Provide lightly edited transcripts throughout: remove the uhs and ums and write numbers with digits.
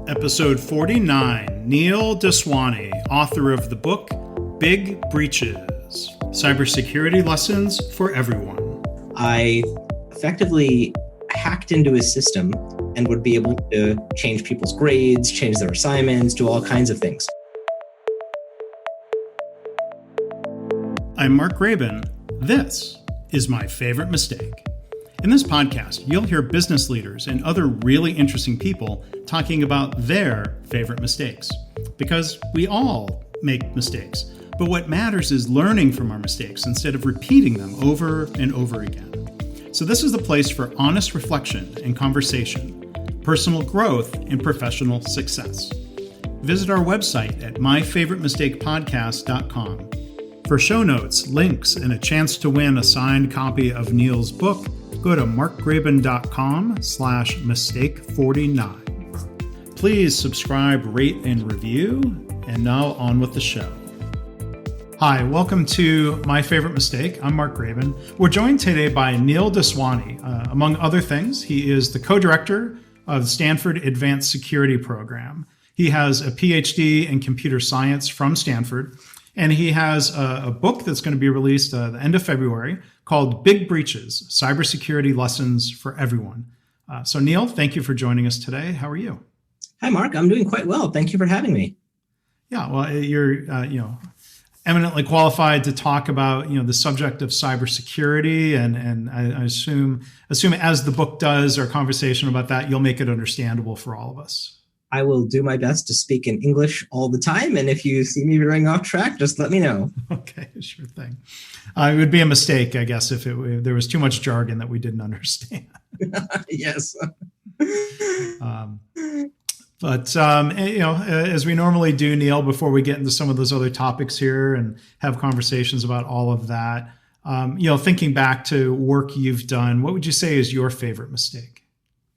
Episode 49, Neil Daswani, author of the book, Big Breaches, Cybersecurity Lessons for Everyone. I effectively hacked into his system and would be able to change people's grades, change their assignments, do all kinds of things. I'm Mark Graban. This is My Favorite Mistake. In this podcast, you'll hear business leaders and other really interesting people talking about their favorite mistakes. Because we all make mistakes, but what matters is learning from our mistakes instead of repeating them over and over again. So this is the place for honest reflection and conversation, personal growth, and professional success. Visit our website at myfavoritemistakepodcast.com. For show notes, links, and a chance to win a signed copy of Neil's book, go to markgraban.com/mistake49. Please subscribe, rate, and review. And now on with the show. Hi, welcome to My Favorite Mistake. I'm Mark Graban. We're joined today by Neil Daswani. Among other things, he is the co-director of the Stanford Advanced Security Program. He has a PhD in computer science from Stanford, and he has a book that's going to be released the end of February called Big Breaches, Cybersecurity Lessons for Everyone. So Neil, thank you for joining us today. How are you? Hi, Mark. I'm doing quite well. Thank you for having me. Yeah, well, you're eminently qualified to talk about the subject of cybersecurity, and I assume as the book does, our conversation about that, you'll make it understandable for all of us. I will do my best to speak in English all the time, and if you see me veering off track, just let me know. Okay, sure thing. It would be a mistake, I guess, if there was too much jargon that we didn't understand. Yes. But as we normally do, Neil, before we get into some of those other topics here and have conversations about all of that, thinking back to work you've done, what would you say is your favorite mistake?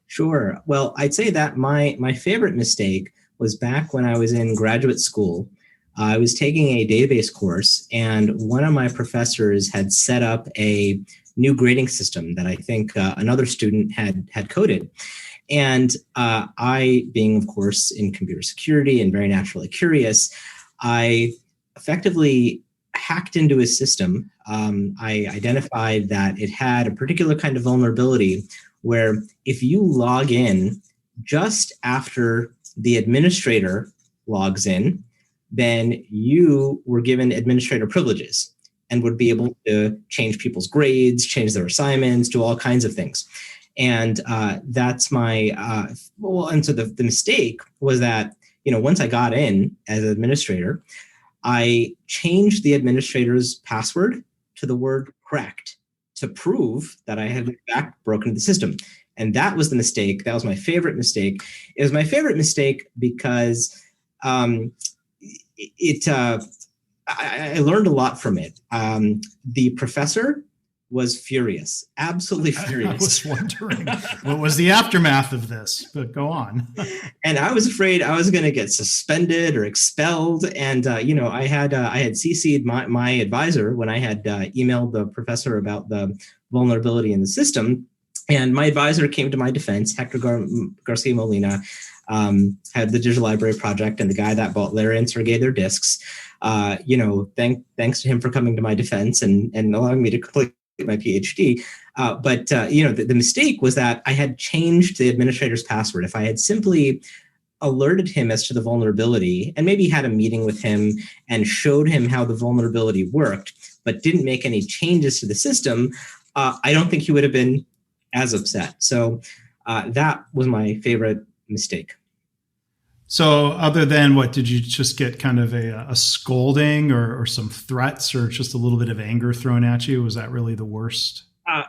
Sure. Well, I'd say that my favorite mistake was back when I was in graduate school. I was taking a database course, and one of my professors had set up a new grading system that I think another student had coded. And I, being, of course, in computer security and very naturally curious, I effectively hacked into his system. I identified that it had a particular kind of vulnerability where if you log in just after the administrator logs in, then you were given administrator privileges and would be able to change people's grades, change their assignments, do all kinds of things. And that's my, and so the mistake was that, once I got in as an administrator, I changed the administrator's password to the word correct to prove that I had in fact broken the system. And that was the mistake. That was my favorite mistake. It was my favorite mistake because I learned a lot from it. The professor was furious, absolutely furious. I was wondering what was the aftermath of this, but go on. And I was afraid I was going to get suspended or expelled. And I had CC'd my advisor when I had emailed the professor about the vulnerability in the system. And my advisor came to my defense. Hector Garcia Molina had the Digital Library Project, and the guy that bought Larry and Sergey their discs. Thanks to him for coming to my defense and allowing me to complete my PhD. But the mistake was that I had changed the administrator's password. If I had simply alerted him as to the vulnerability and maybe had a meeting with him and showed him how the vulnerability worked, but didn't make any changes to the system, I don't think he would have been as upset. So that was my favorite mistake. So other than what, did you just get kind of a scolding or some threats or just a little bit of anger thrown at you? Was that really the worst?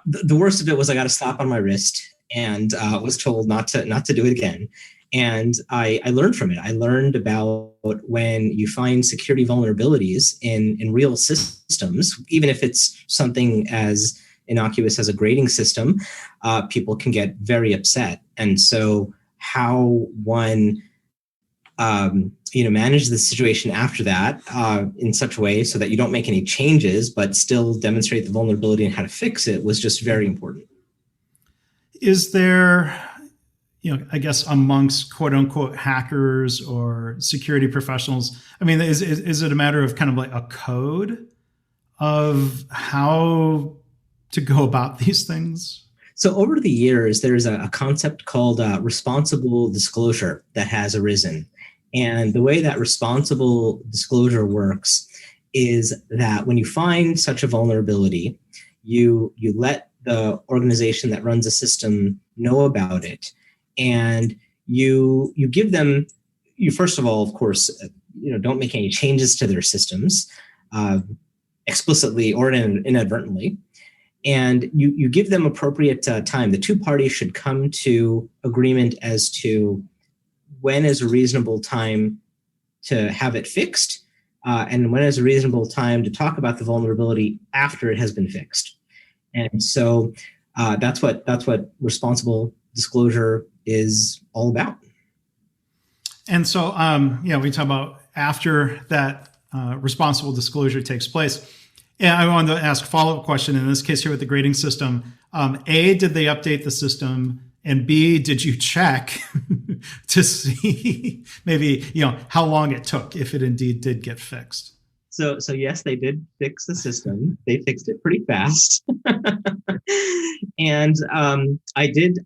The worst of it was I got a slap on my wrist and was told not to do it again. And I learned from it. I learned about when you find security vulnerabilities in real systems, even if it's something as innocuous as a grading system, people can get very upset. And so how one manage the situation after that in such a way so that you don't make any changes, but still demonstrate the vulnerability and how to fix it was just very important. Is there, I guess amongst quote unquote hackers or security professionals? I mean, is it a matter of kind of like a code of how to go about these things? So over the years, there's a concept called responsible disclosure that has arisen. And the way that responsible disclosure works is that when you find such a vulnerability, you let the organization that runs the system know about it, and you give them, you first of all, of course, don't make any changes to their systems, explicitly or inadvertently, and you give them appropriate time. The two parties should come to agreement as to when is a reasonable time to have it fixed, and when is a reasonable time to talk about the vulnerability after it has been fixed. And so that's what responsible disclosure is all about. And so, we talk about after that responsible disclosure takes place. And I wanted to ask a follow-up question in this case here with the grading system. A, did they update the system? And B, did you check to see maybe, how long it took if it indeed did get fixed? So yes, they did fix the system. They fixed it pretty fast. And I did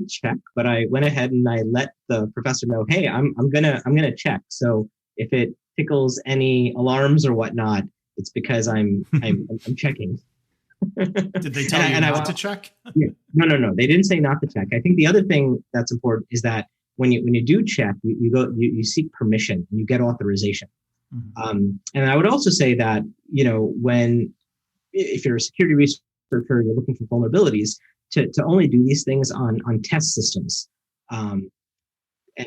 check, but I went ahead and I let the professor know, hey, I'm gonna check. So if it tickles any alarms or whatnot, it's because I'm checking. Did they tell you not to check? Yeah. No. They didn't say not to check. I think the other thing that's important is that when you do check, you seek permission, you get authorization. Mm-hmm. And I would also say that, if you're a security researcher, you're looking for vulnerabilities, to only do these things on test systems, and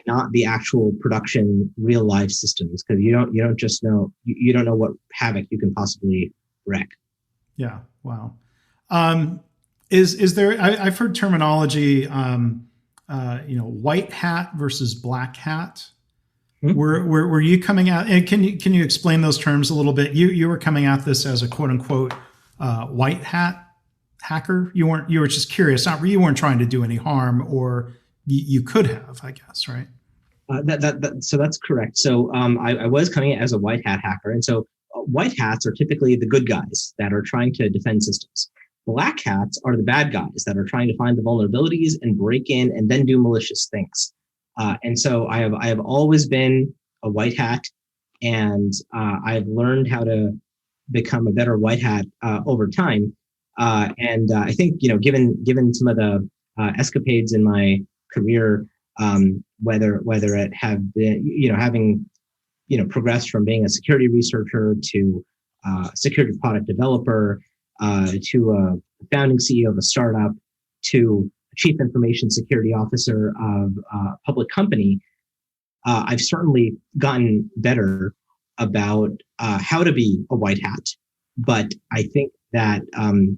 not the actual production real life systems, because you don't just know, you don't know what havoc you can possibly wreak. Yeah. Wow. Is there? I've heard terminology, white hat versus black hat. Mm-hmm. Were you coming at? And can you explain those terms a little bit? You were coming at this as a quote unquote white hat hacker. You were just curious. You weren't trying to do any harm, or you could have, I guess, right? So that's correct. So I was coming as a white hat hacker, and so white hats are typically the good guys that are trying to defend systems. Black hats are the bad guys that are trying to find the vulnerabilities and break in and then do malicious things. And so I have always been a white hat, and I've learned how to become a better white hat over time. And I think, given some of the escapades in my career, whether it have been, having progressed from being a security researcher to security product developer, to a founding CEO of a startup, to chief information security officer of a public company, I've certainly gotten better about how to be a white hat. But I think that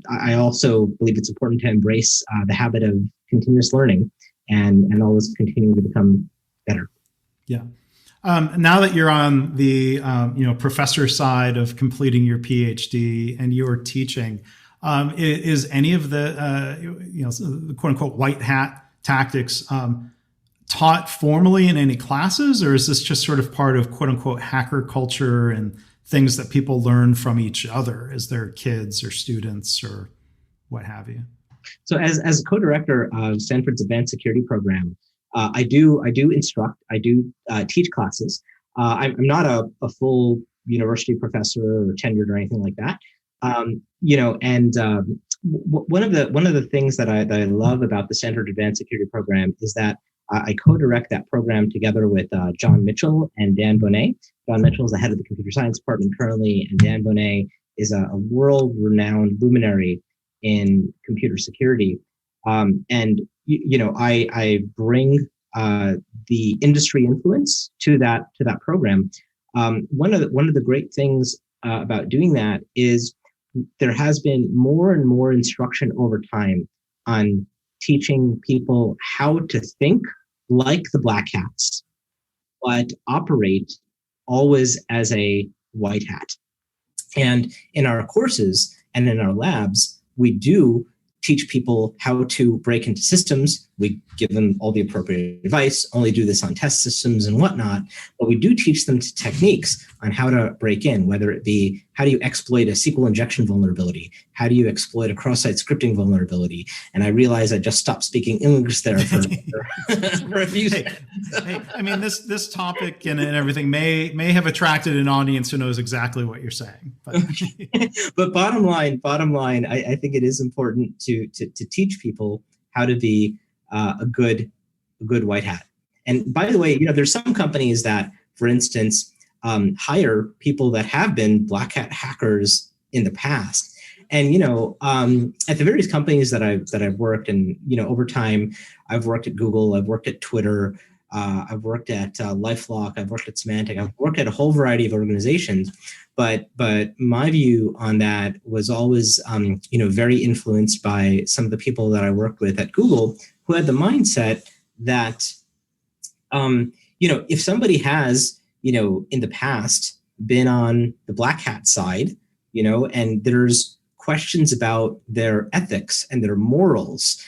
I also believe it's important to embrace the habit of continuous learning and always continuing to become better. Yeah. Now that you're on the professor side of completing your PhD and you're teaching, is any of the quote unquote white hat tactics taught formally in any classes, or is this just sort of part of quote unquote hacker culture and things that people learn from each other as their kids or students or what have you? So as a co-director of Stanford's Advanced Security Program, I do instruct, I do teach classes. I'm not a full university professor or tenured or anything like that. One of the things that I love about the Stanford Advanced Security Program is that I co-direct that program together with John Mitchell and Dan Bonet. John Mitchell is the head of the computer science department currently, and Dan Bonet is a world-renowned luminary in computer security. I bring the industry influence to that program. One of the great things about doing that is there has been more and more instruction over time on teaching people how to think like the black hats, but operate always as a white hat. And in our courses and in our labs, we do teach people how to break into systems, We give them all the appropriate advice, only do this on test systems and whatnot, but we do teach them techniques on how to break in, whether it be how do you exploit a SQL injection vulnerability? How do you exploit a cross-site scripting vulnerability? And I realize I just stopped speaking English there for a few seconds. I mean, this topic and everything may have attracted an audience who knows exactly what you're saying. But bottom line, I think it is important to teach people how to be a good white hat. And by the way, there's some companies that, for instance, hire people that have been black hat hackers in the past. And at the various companies that I've worked, and over time, I've worked at Google, I've worked at Twitter, I've worked at LifeLock, I've worked at Symantec, I've worked at a whole variety of organizations. But my view on that was always, very influenced by some of the people that I worked with at Google, who had the mindset that, if somebody has, in the past been on the black hat side, and there's questions about their ethics and their morals,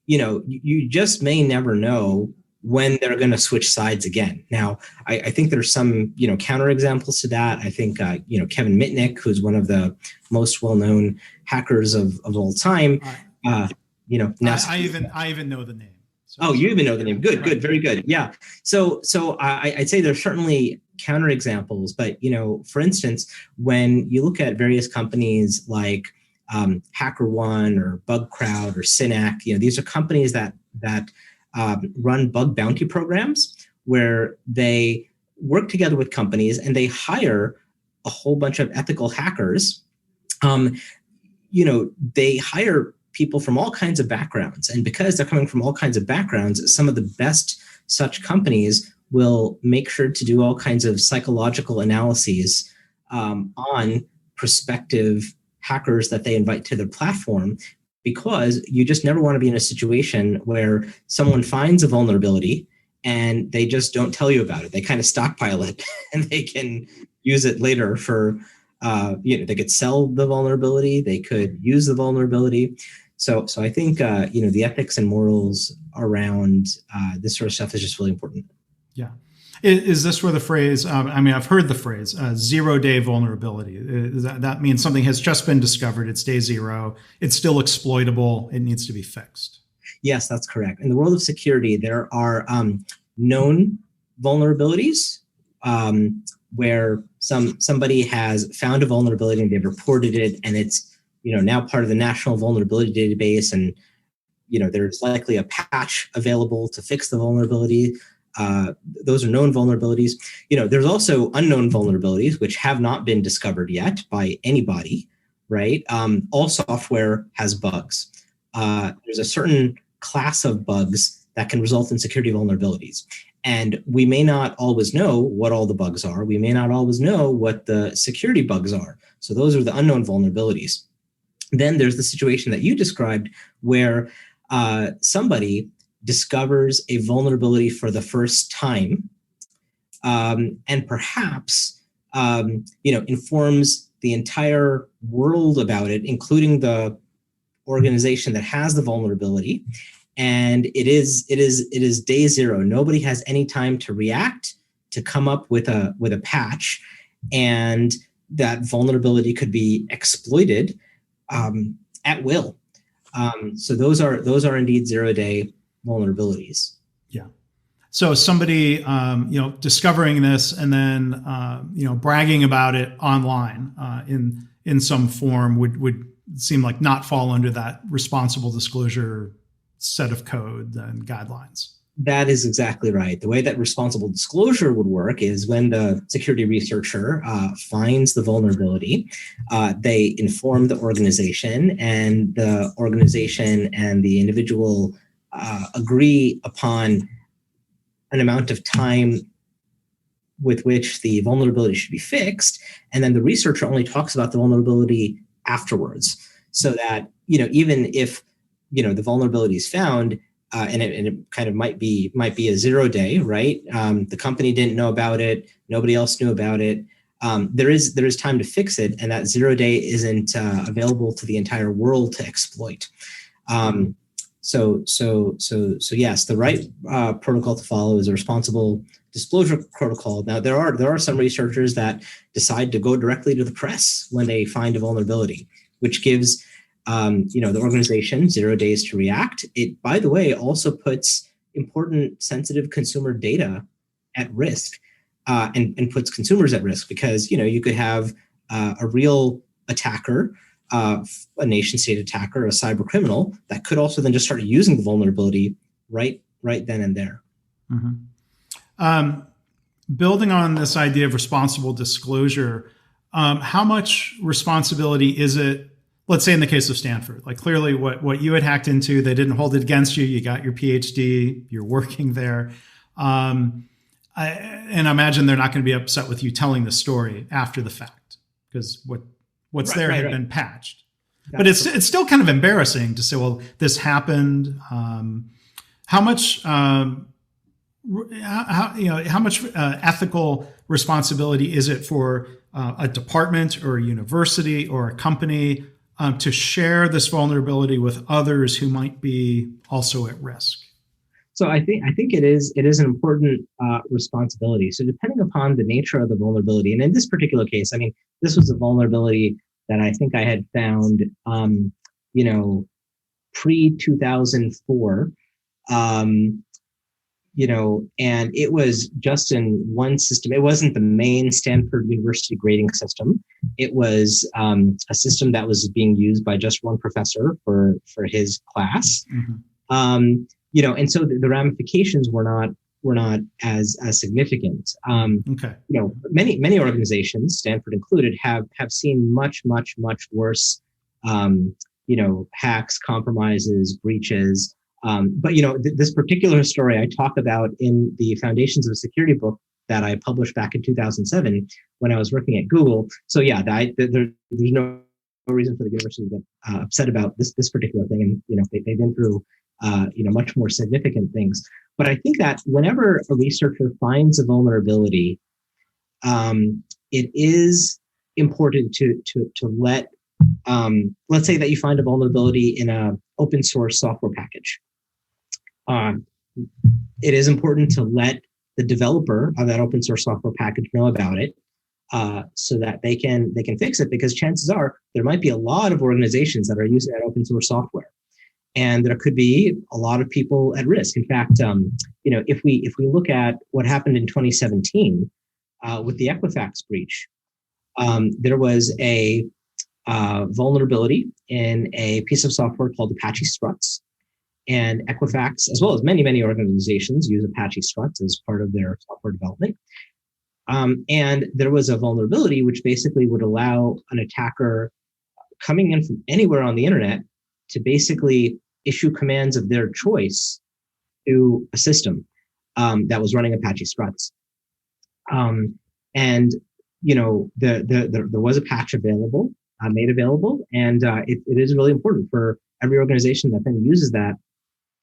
you just may never know when they're going to switch sides again. Now, I think there's some, counterexamples to that. I think, Kevin Mitnick, who's one of the most well-known hackers of all time, I even know the name. So, you even know the name. Good, very good. Yeah. So I'd say there's certainly counterexamples, but for instance, when you look at various companies like HackerOne or BugCrowd or Synack, these are companies that run bug bounty programs where they work together with companies and they hire a whole bunch of ethical hackers. They hire people from all kinds of backgrounds. And because they're coming from all kinds of backgrounds, some of the best such companies will make sure to do all kinds of psychological analyses on prospective hackers that they invite to their platform, because you just never want to be in a situation where someone finds a vulnerability and they just don't tell you about it. They kind of stockpile it and they can use it later for, they could sell the vulnerability, they could use the vulnerability. So I think, the ethics and morals around this sort of stuff is just really important. Yeah. Is this where the phrase, I've heard the phrase, 0-day vulnerability. That means something has just been discovered, it's day zero, it's still exploitable, it needs to be fixed? Yes, that's correct. In the world of security, there are known vulnerabilities where somebody has found a vulnerability and they've reported it, and it's now part of the National Vulnerability Database, and there's likely a patch available to fix the vulnerability. Those are known vulnerabilities. There's also unknown vulnerabilities which have not been discovered yet by anybody, right? All software has bugs. There's a certain class of bugs that can result in security vulnerabilities. And we may not always know what all the bugs are. We may not always know what the security bugs are. So those are the unknown vulnerabilities. Then there's the situation that you described where somebody discovers a vulnerability for the first time, and perhaps informs the entire world about it, including the organization that has the vulnerability. And it is day zero. Nobody has any time to react, to come up with a patch, and that vulnerability could be exploited at will. So those are indeed 0-day vulnerabilities. Yeah. So somebody, discovering this and then, bragging about it online in some form would seem like not fall under that responsible disclosure set of code and guidelines. That is exactly right. The way that responsible disclosure would work is when the security researcher finds the vulnerability, they inform the organization, and the organization and the individual agree upon an amount of time with which the vulnerability should be fixed. And then the researcher only talks about the vulnerability afterwards, so that, even if, the vulnerability is found, and it kind of might be a 0-day, right? The company didn't know about it. Nobody else knew about it. There is time to fix it, and that 0-day isn't available to the entire world to exploit. So yes, the right protocol to follow is a responsible disclosure protocol. Now, there are some researchers that decide to go directly to the press when they find a vulnerability, which gives the organization 0 days to react. It, by the way, also puts important sensitive consumer data at risk, and puts consumers at risk, because you could have a real attacker, a nation state attacker, a cyber criminal that could also then just start using the vulnerability right then and there. Mm-hmm. Building on this idea of responsible disclosure, how much responsibility is it? Let's say in the case of Stanford, like clearly what you had hacked into, they didn't hold it against you. You got your PhD, you're working there. And I imagine they're not going to be upset with you telling the story after the fact, because what's there had been patched. But it's still kind of embarrassing to say, well, this happened. How much ethical responsibility is it for a department or a university or a company to share this vulnerability with others who might be also at risk? So I think it is an important responsibility. So depending upon the nature of the vulnerability, and in this particular case, I mean, this was a vulnerability that I think I had found, pre-2004, and it was just in one system. It wasn't the main Stanford University grading system. It was a system that was being used by just one professor for his class. Mm-hmm. And so the ramifications were not as significant. Okay. Many organizations, Stanford included, have seen much worse, hacks, compromises, breaches. But this particular story I talk about in the Foundations of Security book that I published back in 2007 when I was working at Google. So yeah, there's no reason for the university to get upset about this particular thing, and they've been through much more significant things. But I think that whenever a researcher finds a vulnerability, it is important to let, let's say that you find a vulnerability in an open source software package. It is important to let the developer of that open source software package know about it, so that they can fix it, because chances are there might be a lot of organizations that are using that open source software, and there could be a lot of people at risk. In fact, if we look at what happened in 2017 with the Equifax breach, there was a vulnerability in a piece of software called Apache Struts. And Equifax, as well as many organizations, use Apache Struts as part of their software development. And there was a vulnerability which basically would allow an attacker coming in from anywhere on the internet to basically issue commands of their choice to a system that was running Apache Struts. And there was a patch available, made available, and it is really important for every organization that then uses that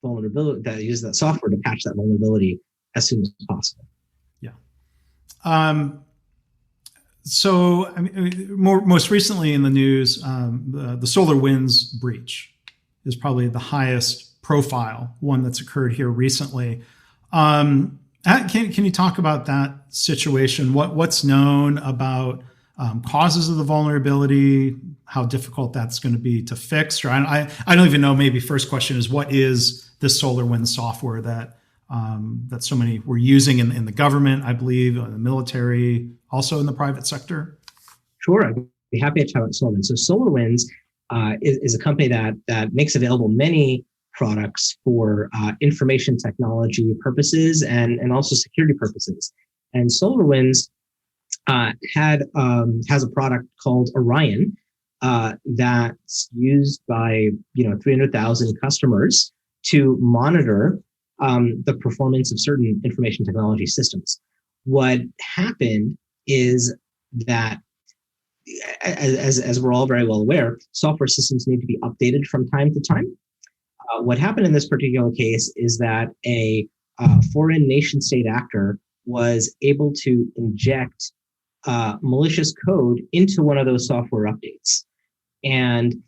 vulnerability, that uses that software, to patch that vulnerability as soon as possible. Yeah. So, I mean, most recently in the news, the SolarWinds breach is probably the highest profile one that's occurred here recently. Can you talk about that situation? What's known about causes of the vulnerability, how difficult that's going to be to fix? Or I don't even know, maybe first question is, what is this SolarWinds software that so many were using in the government, I believe, in the military, also in the private sector? Sure, I'd be happy to talk about SolarWinds. So SolarWinds is a company that makes available many products for information technology purposes and also security purposes. And SolarWinds has a product called Orion that's used by 300,000 customers to monitor the performance of certain information technology systems. What happened is that, as we're all very well aware, software systems need to be updated from time to time. What happened in this particular case is that a foreign nation state actor was able to inject malicious code into one of those software updates. And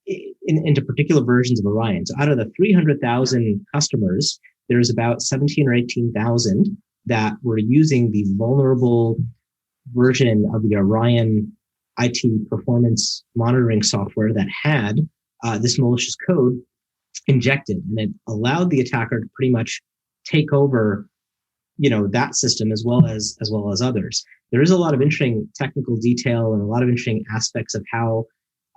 into particular versions of Orion. So out of the 300,000 customers, there's about 17 or 18,000 that were using the vulnerable version of the Orion IT performance monitoring software that had this malicious code injected, and it allowed the attacker to pretty much take over, that system as well as others. There is a lot of interesting technical detail and a lot of interesting aspects of how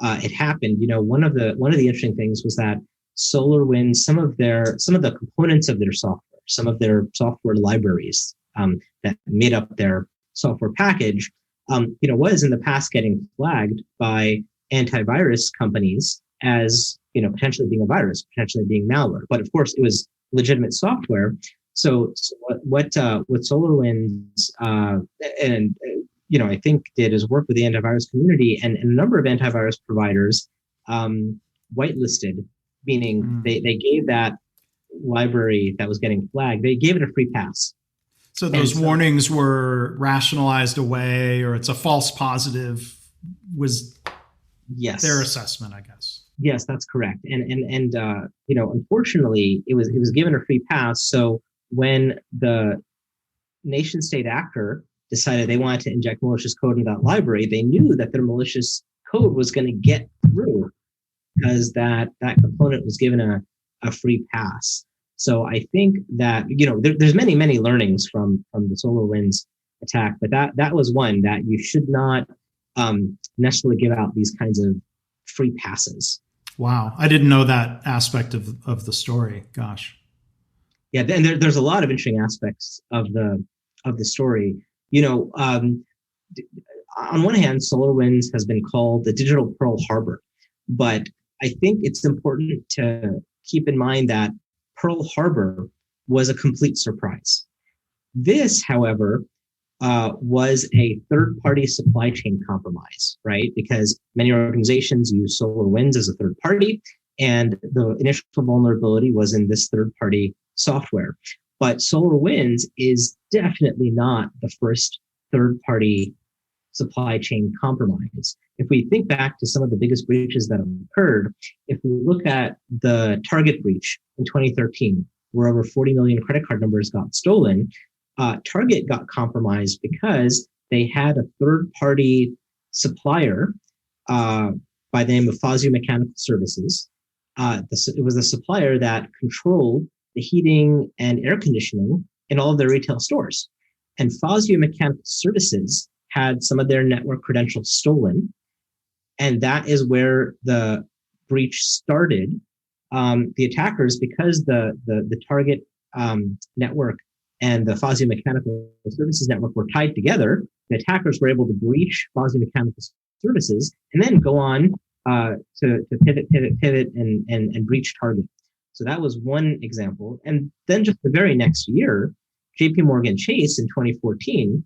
it happened. One of the interesting things was that SolarWinds, some of the components of their software, some of their software libraries that made up their software package, was in the past getting flagged by antivirus companies as, potentially being a virus, potentially being malware. But of course, it was legitimate software. So what SolarWinds I think did is work with the antivirus community and a number of antivirus providers whitelisted, meaning they gave that library that was getting flagged, they gave it a free pass. So those warnings were rationalized away, or it's a false positive, was their assessment, I guess. Yes, that's correct. And unfortunately, it was given a free pass. So when the nation state actor decided they wanted to inject malicious code into that library, they knew that their malicious code was going to get through because that component was given a free pass. So I think that, there's many learnings from the SolarWinds attack, but that was one that you should not necessarily give out these kinds of free passes. Wow. I didn't know that aspect of the story. Gosh. Yeah. And there's a lot of interesting aspects of the story. On one hand, SolarWinds has been called the digital Pearl Harbor, but I think it's important to keep in mind that Pearl Harbor was a complete surprise. This, however, was a third-party supply chain compromise, right? Because many organizations use SolarWinds as a third party, and the initial vulnerability was in this third-party software. But SolarWinds is definitely not the first third-party supply chain compromise. If we think back to some of the biggest breaches that have occurred, if we look at the Target breach in 2013, where over 40 million credit card numbers got stolen, Target got compromised because they had a third-party supplier by the name of Fazio Mechanical Services. It was a supplier that controlled the heating and air conditioning in all of their retail stores. And Fazio Mechanical Services had some of their network credentials stolen. And that is where the breach started. The attackers, because the Target network and the Fazio Mechanical Services network were tied together, the attackers were able to breach Fazio Mechanical Services and then go on to pivot and breach Target. So that was one example. And then just the very next year, JP Morgan Chase in 2014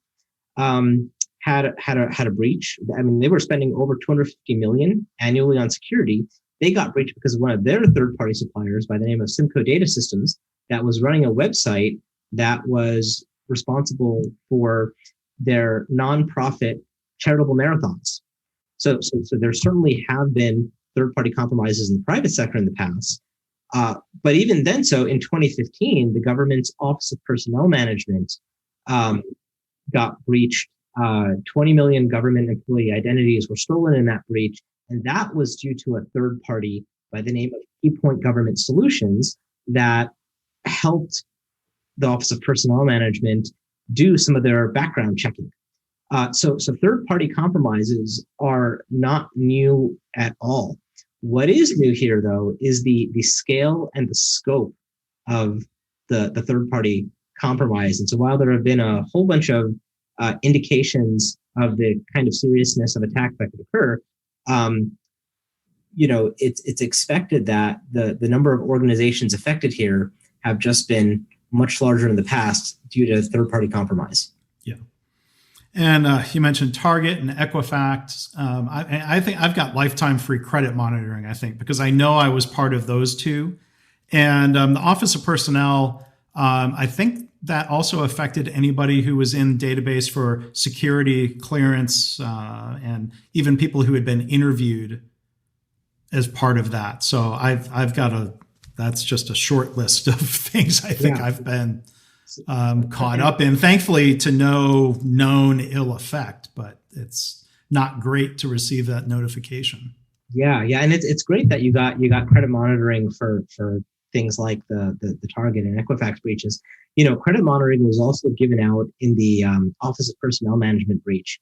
had a breach. I mean, they were spending over $250 million annually on security. They got breached because of one of their third-party suppliers by the name of Simco Data Systems that was running a website that was responsible for their nonprofit charitable marathons. So there certainly have been third-party compromises in the private sector in the past. But even then, so in 2015, the government's Office of Personnel Management got breached. 20 million government employee identities were stolen in that breach. And that was due to a third party by the name of Keypoint Government Solutions that helped the Office of Personnel Management do some of their background checking. So third-party compromises are not new at all. What is new here, though, is the scale and the scope of the third-party compromise. And so while there have been a whole bunch of indications of the kind of seriousness of attack that could occur, it's expected that the number of organizations affected here have just been much larger in the past due to third-party compromise. Yeah. And you mentioned Target and Equifax. I think I've got lifetime free credit monitoring, I think, because I know I was part of those two. And the Office of Personnel, I think that also affected anybody who was in database for security clearance and even people who had been interviewed as part of that. So I've got that's just a short list of things I think I've been caught up in, thankfully to no known ill effect, but it's not great to receive that notification. Yeah, and it's great that you got credit monitoring for things like the Target and Equifax breaches. Credit monitoring was also given out in the Office of Personnel Management breach.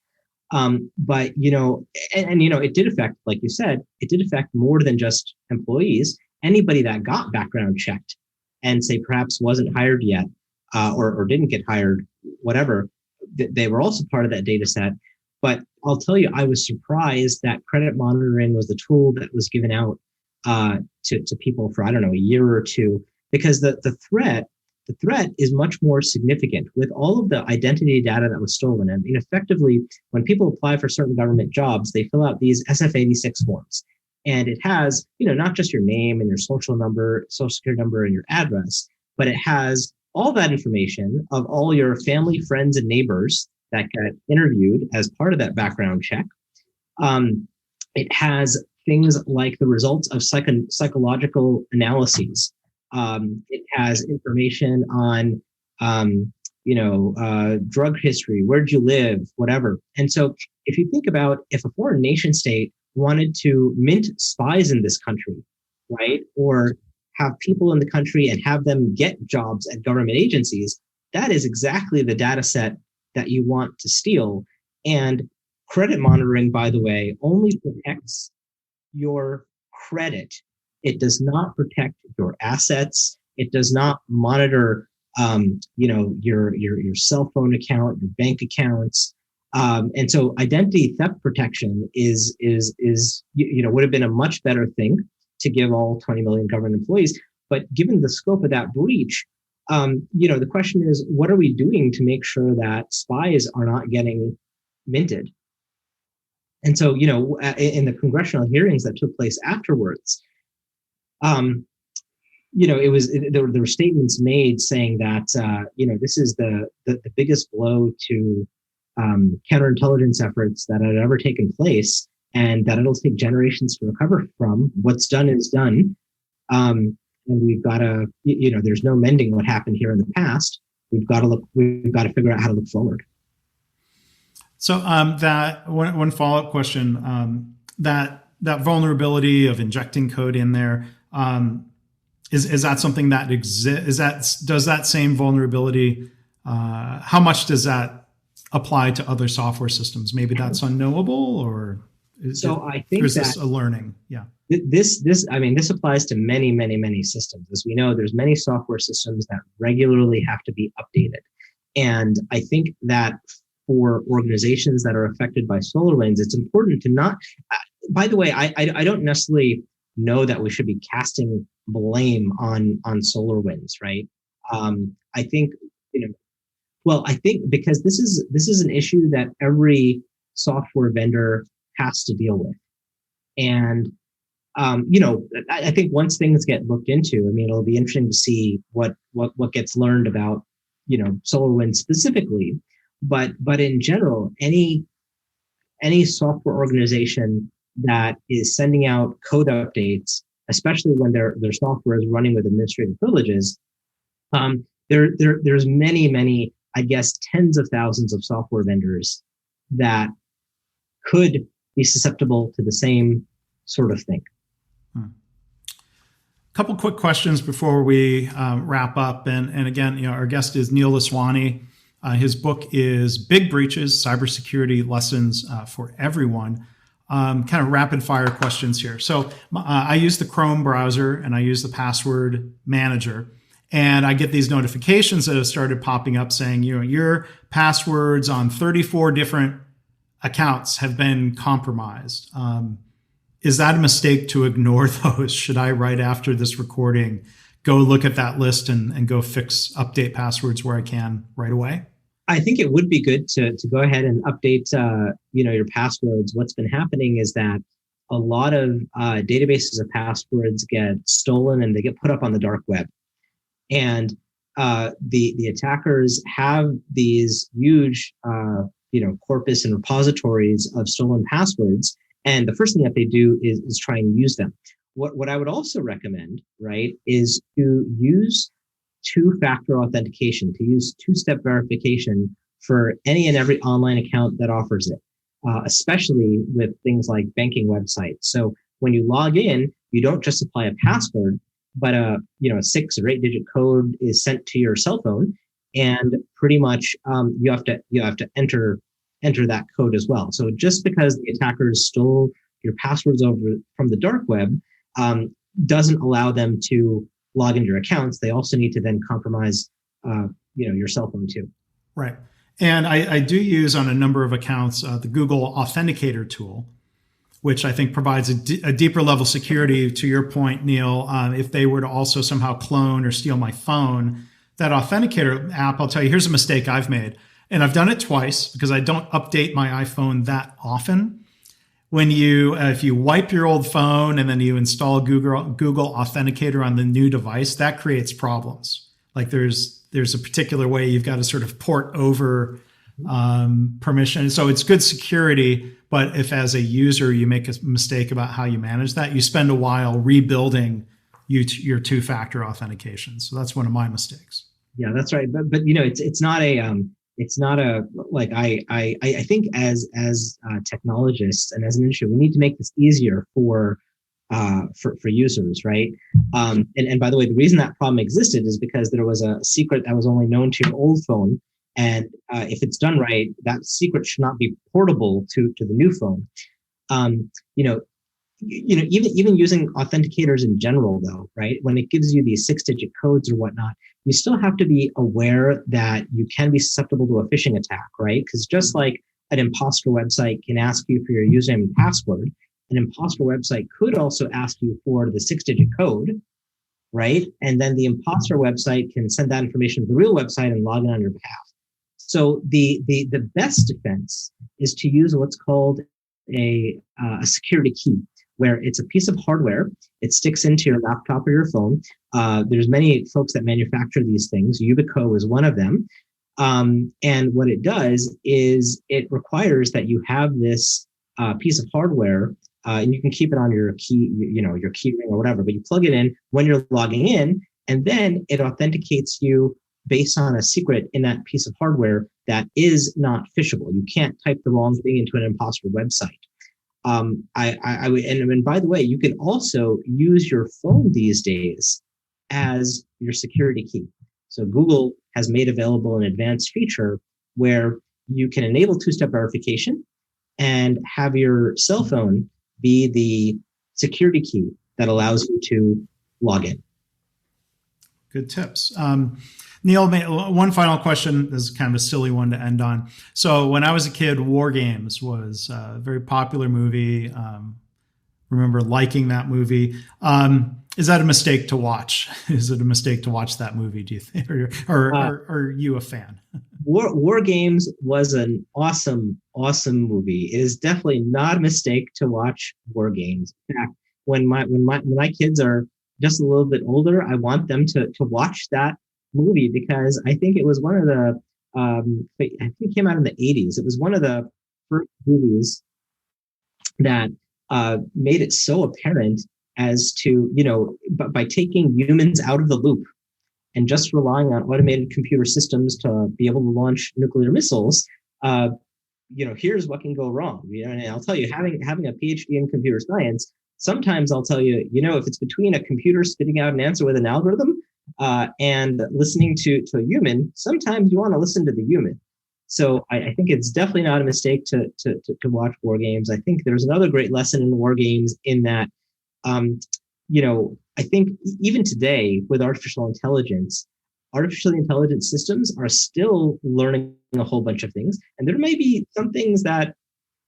But it did affect, like you said, it did affect more than just employees. Anybody that got background checked and say perhaps wasn't hired yet, or didn't get hired, whatever, they were also part of that data set. But I'll tell you, I was surprised that credit monitoring was the tool that was given out to people for, I don't know, a year or two, because the threat is much more significant with all of the identity data that was stolen. I mean, effectively, when people apply for certain government jobs, they fill out these SF-86 forms. And it has, not just your name and your social security number and your address, but it has all that information of all your family, friends, and neighbors that got interviewed as part of that background check. It has things like the results of psychological analyses. It has information on, drug history, where'd you live, whatever. And so if you think about if a foreign nation state wanted to mint spies in this country, right, or have people in the country and have them get jobs at government agencies, that is exactly the data set that you want to steal. And credit monitoring, by the way, only protects your credit. It does not protect your assets. It does not monitor, your cell phone account, your bank accounts. And so identity theft protection is would have been a much better thing to give all 20 million government employees. But given the scope of that breach, the question is, what are we doing to make sure that spies are not getting minted? And so, in the congressional hearings that took place afterwards, there were statements made saying that, this is the biggest blow to counterintelligence efforts that had ever taken place, and that it'll take generations to recover from. What's done is done. And we've got to, there's no mending what happened here in the past. We've got to figure out how to look forward. So that one follow-up question, that vulnerability of injecting code in there, is that something that exists? Does that same vulnerability, how much does that apply to other software systems? Maybe that's unknowable, or I think there's this a learning. Yeah. This applies to many, many, many systems. As we know, there's many software systems that regularly have to be updated. And I think that for organizations that are affected by SolarWinds, it's important to not, by the way, I don't necessarily know that we should be casting blame on SolarWinds, right? I think, I think because this is an issue that every software vendor has to deal with. And, I think once things get looked into, it'll be interesting to see what gets learned about, SolarWinds specifically. But in general, any software organization that is sending out code updates, especially when their software is running with administrative privileges, there's many, I guess, tens of thousands of software vendors that could be susceptible to the same sort of thing. A couple quick questions before we wrap up. And again, our guest is Neil Daswani. His book is Big Breaches, Cybersecurity Lessons for Everyone. Kind of rapid fire questions here. So I use the Chrome browser and I use the password manager, and I get these notifications that have started popping up saying, your passwords on 34 different accounts have been compromised. Is that a mistake to ignore those? Should I, right after this recording, go look at that list and go update passwords where I can right away? I think it would be good to go ahead and update, your passwords. What's been happening is that a lot of databases of passwords get stolen and they get put up on the dark web. And the attackers have these huge, corpus and repositories of stolen passwords. And the first thing that they do is try and use them. What I would also recommend, right, is to use two-factor authentication, to use two-step verification for any and every online account that offers it, especially with things like banking websites. So when you log in, you don't just apply a password, but a 6 or 8-digit code is sent to your cell phone, and pretty much you have to enter that code as well. So just because the attackers stole your passwords over from the dark web doesn't allow them to log into your accounts. They also need to then compromise your cell phone too. Right. And I do use on a number of accounts the Google Authenticator tool, which I think provides a deeper level security. To your point, Neil, if they were to also somehow clone or steal my phone, that Authenticator app, I'll tell you, here's a mistake I've made. And I've done it twice because I don't update my iPhone that often. When if you wipe your old phone and then you install Google Authenticator on the new device, that creates problems. Like there's a particular way you've got to sort of port over permission. So it's good security, but if as a user you make a mistake about how you manage that, you spend a while rebuilding your two-factor authentication. So that's one of my mistakes. Yeah, that's right. But it's not a like I think as technologists and as an industry, we need to make this easier for users, right? And by the way, the reason that problem existed is because there was a secret that was only known to your old phone, and if it's done right, that secret should not be portable to the new phone. Even using authenticators in general, though, right? When it gives you these 6-digit codes or whatnot, you still have to be aware that you can be susceptible to a phishing attack, right? Because just like an imposter website can ask you for your username and password, an imposter website could also ask you for the 6-digit code, right? And then the imposter website can send that information to the real website and log in on your behalf. So the best defense is to use what's called a security key, where it's a piece of hardware. It sticks into your laptop or your phone. There's many folks that manufacture these things. Yubico is one of them. And what it does is it requires that you have this piece of hardware, and you can keep it on your key, your key ring or whatever, but you plug it in when you're logging in, and then it authenticates you based on a secret in that piece of hardware that is not phishable. You can't type the wrong thing into an imposter website. And by the way, you can also use your phone these days as your security key. So Google has made available an advanced feature where you can enable two-step verification and have your cell phone be the security key that allows you to log in. Good tips. Neil, one final question. This is kind of a silly one to end on. So when I was a kid, War Games was a very popular movie. Remember liking that movie. Is that a mistake to watch? Is it a mistake to watch that movie, do you think? Or are you a fan? War Games was an awesome movie. It is definitely not a mistake to watch War Games. In fact, when my kids are just a little bit older, I want them to watch that movie, because I think it was one of the I think it came out in the 80s. It was one of the first movies that made it so apparent as to, by taking humans out of the loop and just relying on automated computer systems to be able to launch nuclear missiles, here's what can go wrong. And I'll tell you, having a PhD in computer science, sometimes I'll tell you, if it's between a computer spitting out an answer with an algorithm and listening to a human, sometimes you want to listen to the human. So I think it's definitely not a mistake to watch War Games. I think there's another great lesson in War Games in that, I think even today with artificial intelligence systems are still learning a whole bunch of things. And there may be some things that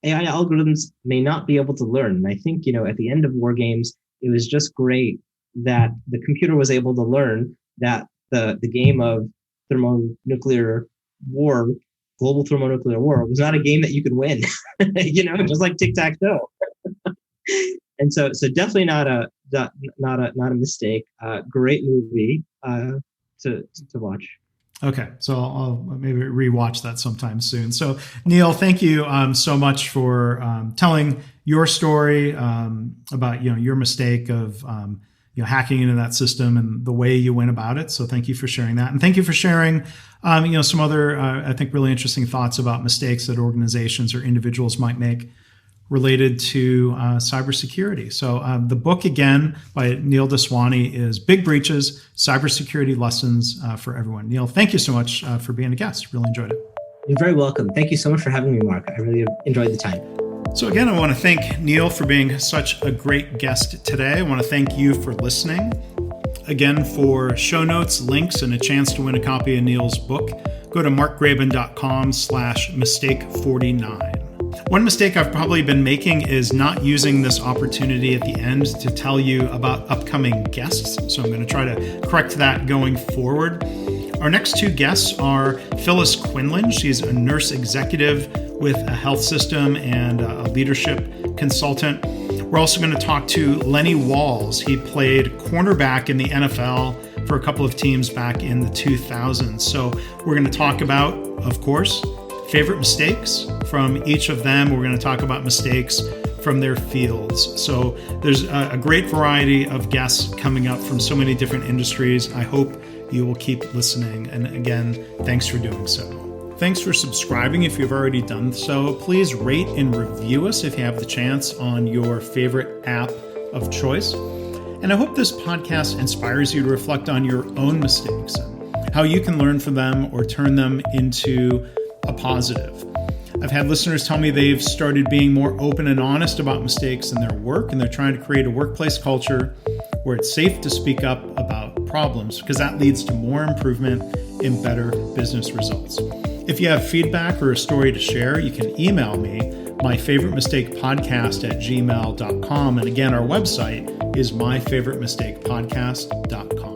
AI algorithms may not be able to learn. And I think, at the end of War Games, it was just great that the computer was able to learn that the game of thermonuclear war, global thermonuclear war, was not a game that you could win, just like tic-tac-toe. And so definitely not a mistake. Great movie to watch. Okay, so I'll maybe rewatch that sometime soon. So Neil, thank you so much for telling your story about your mistake of hacking into that system and the way you went about it. So thank you for sharing that, and thank you for sharing some other I think really interesting thoughts about mistakes that organizations or individuals might make related to cybersecurity. So the book, again, by Neil Daswani is Big Breaches, Cybersecurity Lessons for Everyone. Neil, thank you so much for being a guest. Really enjoyed it. You're very welcome. Thank you so much for having me, Mark. I really enjoyed the time. So again, I want to thank Neil for being such a great guest today. I want to thank you for listening. Again, for show notes, links, and a chance to win a copy of Neil's book, go to markgraban.com/mistake49. One mistake I've probably been making is not using this opportunity at the end to tell you about upcoming guests. So I'm going to try to correct that going forward. Our next two guests are Phyllis Quinlan. She's a nurse executive with a health system and a leadership consultant. We're also going to talk to Lenny Walls. He played cornerback in the NFL for a couple of teams back in the 2000s. So we're going to talk about, of course, favorite mistakes from each of them. We're going to talk about mistakes from their fields. So there's a great variety of guests coming up from so many different industries. I hope you will keep listening. And again, thanks for doing so. Thanks for subscribing if you've already done so. Please rate and review us if you have the chance on your favorite app of choice. And I hope this podcast inspires you to reflect on your own mistakes and how you can learn from them or turn them into a positive. I've had listeners tell me they've started being more open and honest about mistakes in their work, and they're trying to create a workplace culture where it's safe to speak up about problems, because that leads to more improvement and better business results. If you have feedback or a story to share, you can email me, myfavoritemistakepodcast@gmail.com. And again, our website is myfavoritemistakepodcast.com.